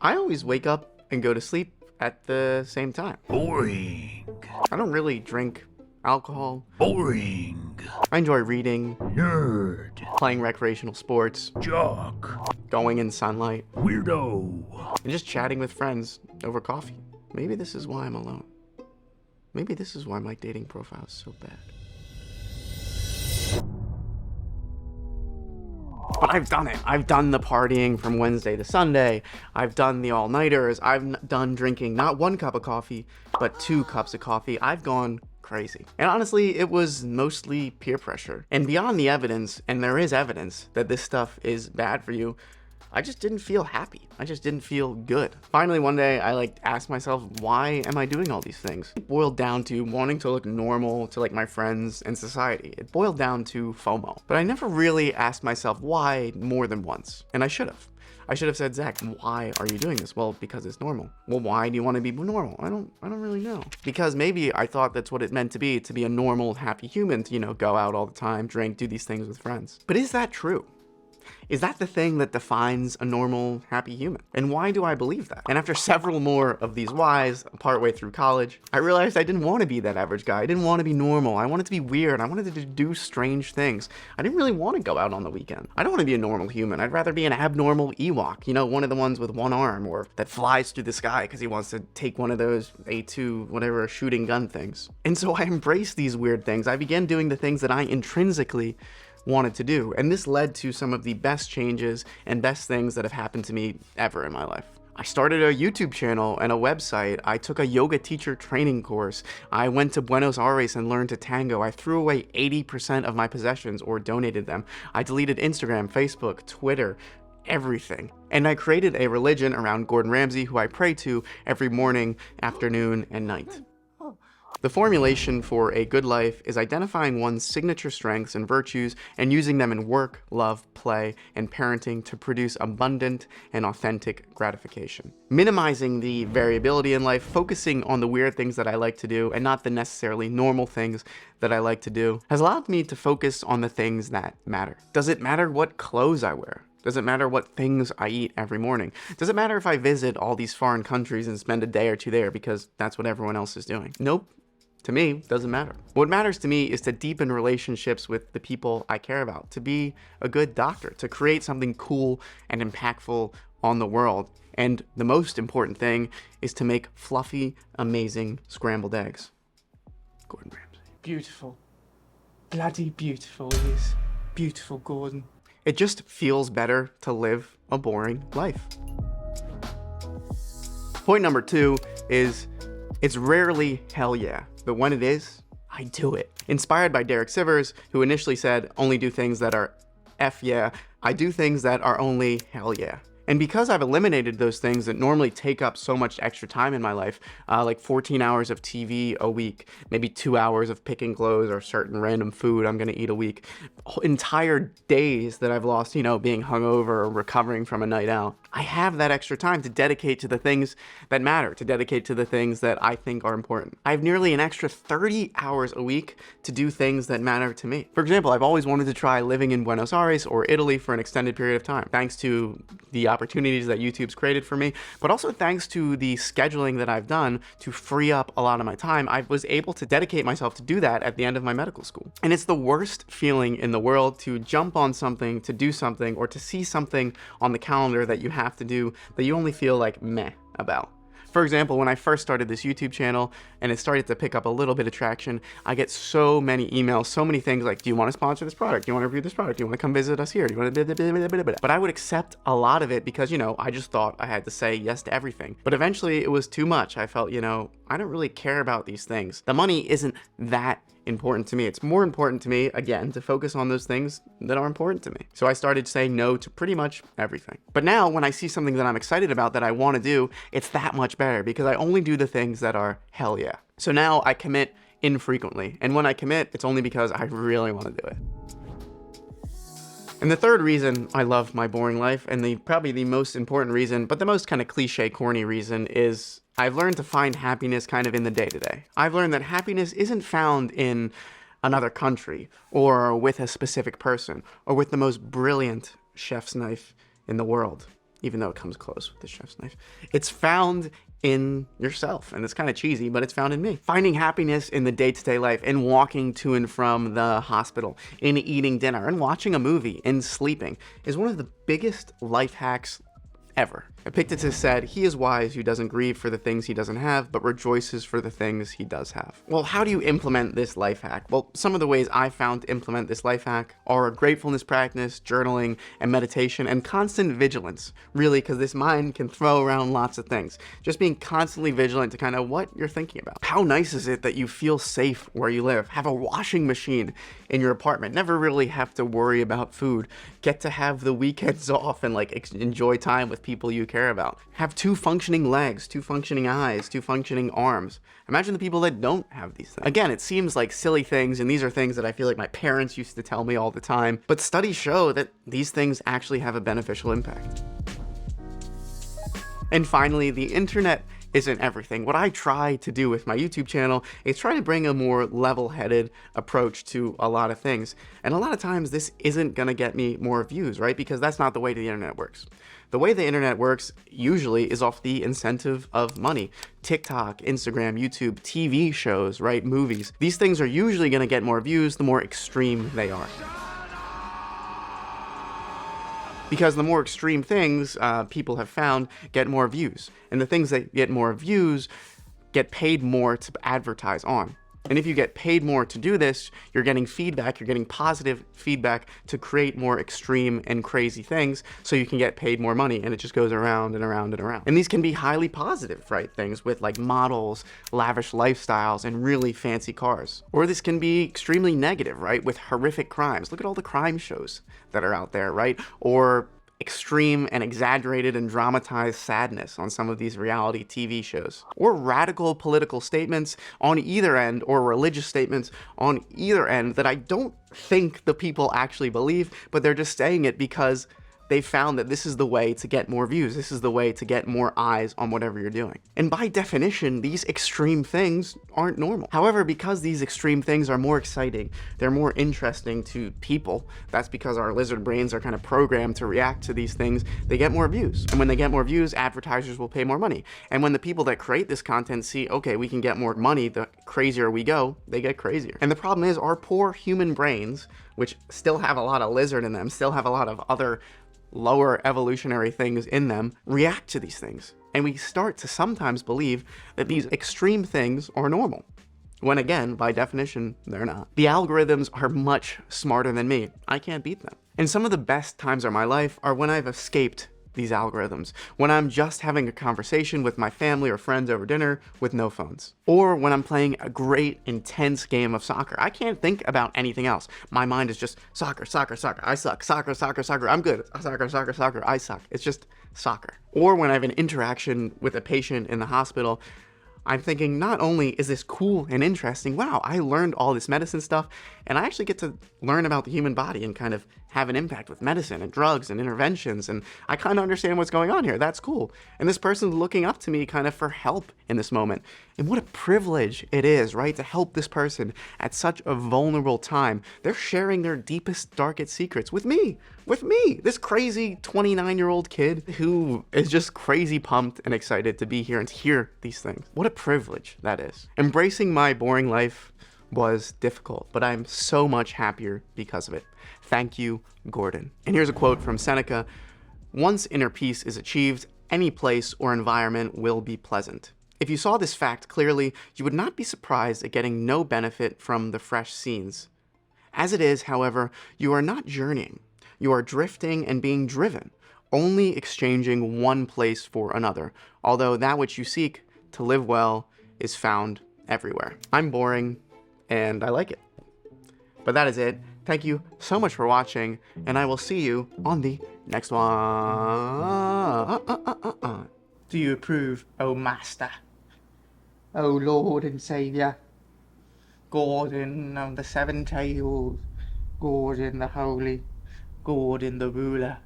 I always wake up and go to sleep at the same time. Boring. I don't really drink alcohol. Boring. I enjoy reading, Nerd. playing recreational sports, Jock. going in sunlight, Weirdo. and just chatting with friends over coffee. Maybe this is why I'm alone. Maybe this is why my dating profile is so bad. But I've done it. I've done the partying from Wednesday to Sunday. I've done the all-nighters. I've done drinking not 1 cup of coffee, but 2 cups of coffee. I've gone crazy. And honestly, it was mostly peer pressure. And beyond the evidence, and there is evidence that this stuff is bad for you, I just didn't feel happy. I just didn't feel good. Finally, one day, I asked myself, why am I doing all these things? It boiled down to wanting to look normal to my friends and society. It boiled down to FOMO. But I never really asked myself why more than once. And I should have. I should have said, Zach, why are you doing this? Well, because it's normal. Well, why do you want to be normal? I don't really know. Because maybe I thought that's what it meant to be a normal, happy human, to, go out all the time, drink, do these things with friends. But is that true? Is that the thing that defines a normal, happy human? And why do I believe that? And after several more of these whys, partway through college, I realized I didn't want to be that average guy. I didn't want to be normal. I wanted to be weird. I wanted to do strange things. I didn't really want to go out on the weekend. I don't want to be a normal human. I'd rather be an abnormal Ewok. One of the ones with 1 arm, or that flies through the sky because he wants to take one of those A2, whatever, shooting gun things. And so I embraced these weird things. I began doing the things that I intrinsically wanted to do, and this led to some of the best changes and best things that have happened to me ever in my life. I started a YouTube channel and a website. I took a yoga teacher training course. I went to Buenos Aires and learned to tango. I threw away 80% of my possessions or donated them. I deleted Instagram, Facebook, Twitter, everything. And I created a religion around Gordon Ramsay, who I pray to every morning, afternoon, and night. The formulation for a good life is identifying one's signature strengths and virtues and using them in work, love, play, and parenting to produce abundant and authentic gratification. Minimizing the variability in life, focusing on the weird things that I like to do and not the necessarily normal things that I like to do, has allowed me to focus on the things that matter. Does it matter what clothes I wear? Does it matter what things I eat every morning? Does it matter if I visit all these foreign countries and spend a day or two there because that's what everyone else is doing? Nope. To me, doesn't matter. What matters to me is to deepen relationships with the people I care about, to be a good doctor, to create something cool and impactful on the world. And the most important thing is to make fluffy, amazing scrambled eggs. Gordon Ramsay. Beautiful. Bloody beautiful he is. Beautiful Gordon. It just feels better to live a boring life. Point number 2 is it's rarely hell yeah, but when it is, I do it. Inspired by Derek Sivers, who initially said, only do things that are F yeah, I do things that are only hell yeah. And because I've eliminated those things that normally take up so much extra time in my life, like 14 hours of TV a week, maybe 2 hours of picking clothes or certain random food I'm gonna eat a week, entire days that I've lost, being hungover or recovering from a night out, I have that extra time to dedicate to the things that matter, to dedicate to the things that I think are important. I have nearly an extra 30 hours a week to do things that matter to me. For example, I've always wanted to try living in Buenos Aires or Italy for an extended period of time, thanks to the opportunities that YouTube's created for me, but also thanks to the scheduling that I've done to free up a lot of my time. I was able to dedicate myself to do that at the end of my medical school. And it's the worst feeling in the world to jump on something, to do something, or to see something on the calendar that you have to do that you only feel like meh about. For example, when I first started this YouTube channel and it started to pick up a little bit of traction, I get so many emails, so many things like, do you want to sponsor this product? Do you want to review this product? Do you want to come visit us here? Do you want to... But I would accept a lot of it because, I just thought I had to say yes to everything. But eventually it was too much. I felt, I don't really care about these things. The money isn't that important to me. It's more important to me, again, to focus on those things that are important to me. So I started saying no to pretty much everything. But now when I see something that I'm excited about that I want to do, it's that much better because I only do the things that are hell yeah. So now I commit infrequently. And when I commit, it's only because I really want to do it. And the third reason I love my boring life, and probably the most important reason, but the most kind of cliche, corny reason, is I've learned to find happiness kind of in the day-to-day. I've learned that happiness isn't found in another country, or with a specific person, or with the most brilliant chef's knife in the world. even though it comes close with the chef's knife. It's found in yourself, and it's kind of cheesy, but it's found in me. Finding happiness in the day-to-day life, in walking to and from the hospital, in eating dinner, and watching a movie, in sleeping, is one of the biggest life hacks ever. Epictetus said, "He is wise who doesn't grieve for the things he doesn't have, but rejoices for the things he does have." Well, how do you implement this life hack? Well, some of the ways I found to implement this life hack are gratefulness practice, journaling, and meditation, and constant vigilance. Really, because this mind can throw around lots of things. Just being constantly vigilant to kind of what you're thinking about. How nice is it that you feel safe where you live? Have a washing machine in your apartment. Never really have to worry about food. Get to have the weekends off and like enjoy time with people you care about. Have 2 functioning legs, 2 functioning eyes, 2 functioning arms. Imagine the people that don't have these things. Again, it seems like silly things, and these are things that I feel like my parents used to tell me all the time, but studies show that these things actually have a beneficial impact. And finally, the internet isn't everything. What I try to do with my YouTube channel is try to bring a more level-headed approach to a lot of things. And a lot of times this isn't gonna get me more views, right? Because that's not the way the internet works. The way the internet works usually is off the incentive of money. TikTok, Instagram, YouTube, TV shows, right? Movies. These things are usually gonna get more views the more extreme they are. Because the more extreme things people have found get more views. And the things that get more views get paid more to advertise on. And if you get paid more to do this, you're getting feedback, you're getting positive feedback to create more extreme and crazy things so you can get paid more money, and it just goes around and around and around. And these can be highly positive, right? Things with like models, lavish lifestyles, and really fancy cars. Or this can be extremely negative, right? With horrific crimes. Look at all the crime shows that are out there, right? Or extreme and exaggerated and dramatized sadness on some of these reality TV shows, or radical political statements on either end, or religious statements on either end that I don't think the people actually believe, but they're just saying it because they found that this is the way to get more views. This is the way to get more eyes on whatever you're doing. And by definition, these extreme things aren't normal. However, because these extreme things are more exciting, they're more interesting to people, that's because our lizard brains are kind of programmed to react to these things, they get more views. And when they get more views, advertisers will pay more money. And when the people that create this content see, okay, we can get more money, the crazier we go, they get crazier. And the problem is our poor human brains, which still have a lot of lizard in them, still have a lot of other lower evolutionary things in them, react to these things. And we start to sometimes believe that these extreme things are normal, when again, by definition, they're not. The algorithms are much smarter than me. I can't beat them. And some of the best times of my life are when I've escaped these algorithms, when I'm just having a conversation with my family or friends over dinner with no phones, or when I'm playing a great intense game of soccer. I can't think about anything else. My mind is just soccer, soccer, soccer, I suck, soccer, soccer, soccer, I'm good, soccer, soccer, soccer, I suck. It's just soccer. Or when I have an interaction with a patient in the hospital, I'm thinking, not only is this cool and interesting, wow, I learned all this medicine stuff, and I actually get to learn about the human body and kind of have an impact with medicine and drugs and interventions, and I kind of understand what's going on here. That's cool. And this person's looking up to me kind of for help in this moment. And what a privilege it is, right, to help this person at such a vulnerable time. They're sharing their deepest, darkest secrets with me, this crazy 29-year-old kid who is just crazy pumped and excited to be here and to hear these things. What a privilege that is. Embracing my boring life was difficult, but I'm so much happier because of it. Thank you, Gordon. And here's a quote from Seneca: "Once inner peace is achieved, any place or environment will be pleasant." If you saw this fact clearly, you would not be surprised at getting no benefit from the fresh scenes. As it is, however, you are not journeying. You are drifting and being driven, only exchanging one place for another, although that which you seek to live well is found everywhere. I'm boring, and I like it. But that is it. Thank you so much for watching, and I will see you on the next one. Do you approve, O Master? O Lord and Saviour? Gordon of the Seven Tails, Gordon the Holy, Gordon the Ruler.